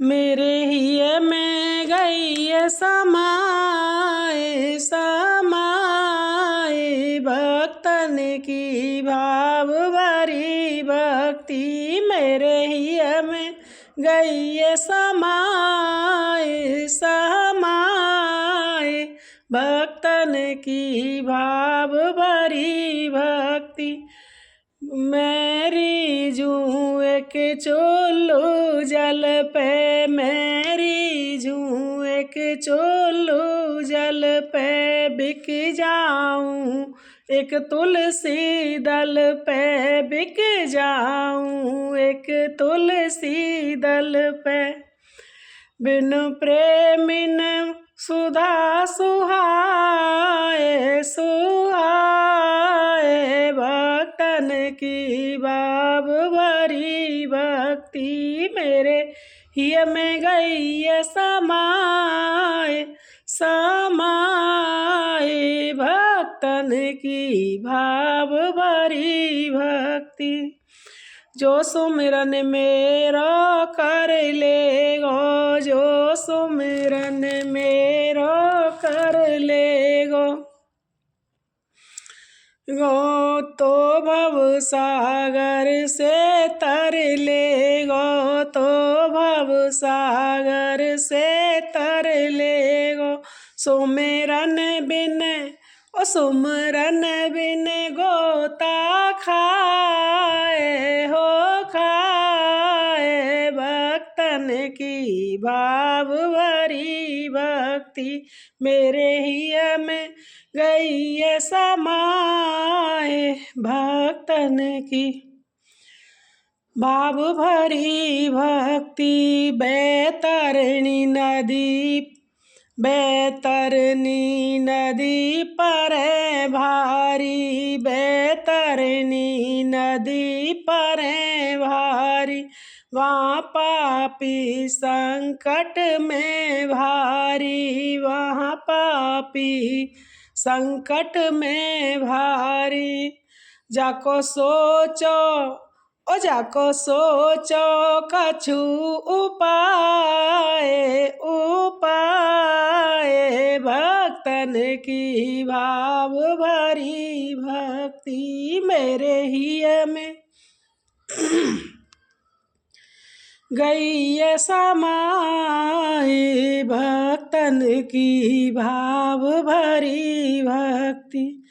मेरे हिय में गई समाए समाए भक्तन की भाव भरी भक्ति। मेरे हिय में गई समाए समाए भक्तन की भाव भरी भक्ति। मेरी जुए के चोलू जल पे मेरी जुए के चोलू जल पे बिक जाऊं एक तुलसी दल पे बिक जाऊं एक तुलसी दल पे। बिन प्रेमिन सुधा सुहाए सुहाए भक्तन की भाव भरी भक्ति। मेरे हिय में गई समाए समाए भक्तन की भाव भरी भक्ति। जो सुमिरन मेरो कर लेगो जो सुमिरन मेरो कर लेगो गो तो भव सागर से तर लेगो तो भव सागर से तर लेगो। सुमिरन बिन ओ सुमिरन बिन गोता खाए हो खाए भक्तन की भाव भरी भक्ति। मेरे हिय में गई समाए भक्तन की भाव भरी भक्ति। बैतरणी नदी बैतरणी नदी पर है भारी बैतरणी नदी पर है भारी। वहाँ पापी संकट में भारी वहाँ पापी संकट में भारी। जाको सोचो ओ जाको सोचो कछु उपाय उपाय भक्तन की भाव भरी भक्ति। मेरे हिय में गई समाए भक्तन की भाव भरी भक्ति।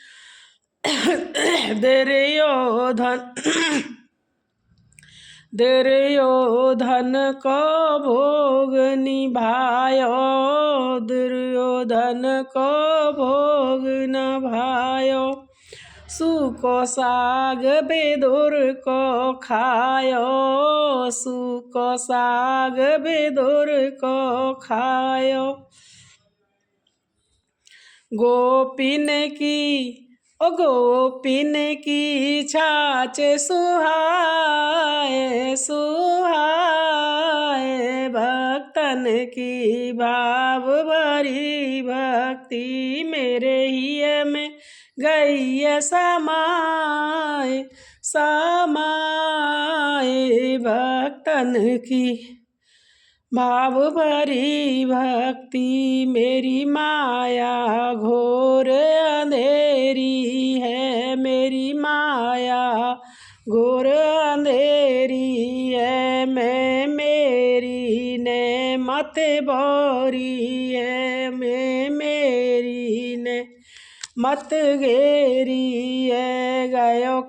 दुर्योधन को भोग निभायो दुर्योधन को भोग निभायो। सूको साग बेदुर को खायो सूको साग बेदुर को खायो। गोपिन की छाछ सुहाए सुहाए भक्तन की भाव भरी भक्ति। मेरे हिय में गई समाए समाए भक्तन की भाव भरी भक्ति। मेरी माया घोर अंधेरी है मेरी माया घोर अंधेरी है। मैं मेरी ने मत बोरी है मैं मेरी ने मत घेरी है। गयो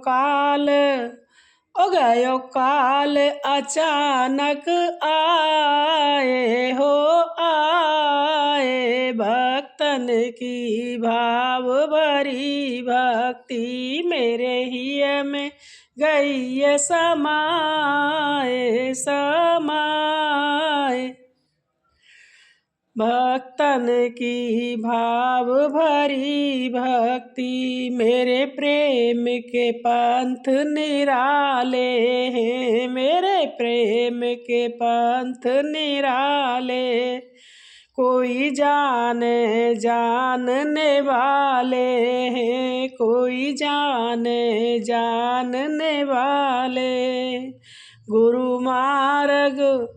काल अचानक आए हो आए भक्तन की भाव भरी भक्ति। मेरे हिय में गई समाए समाए भक्तन की भाव भरी भक्ति। मेरे प्रेम के पंथ निराले हैं मेरे प्रेम के पंथ निराले। कोई जानने वाले हैं कोई जानने वाले। गुरु मार्ग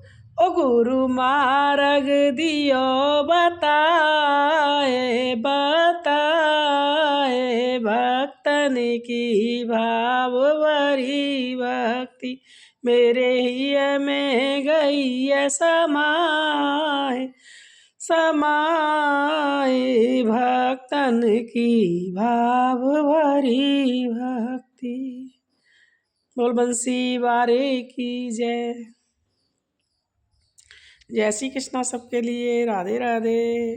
ओ गुरु मार्ग दियो बताए बताए, भक्तन की भाव भरी भक्ति मेरे हिय में गई है समाए समाए, भक्तन की भाव भरी भक्ति। बोल बंसी वारे की जय। जय श्री कृष्णा सबके लिए। राधे राधे।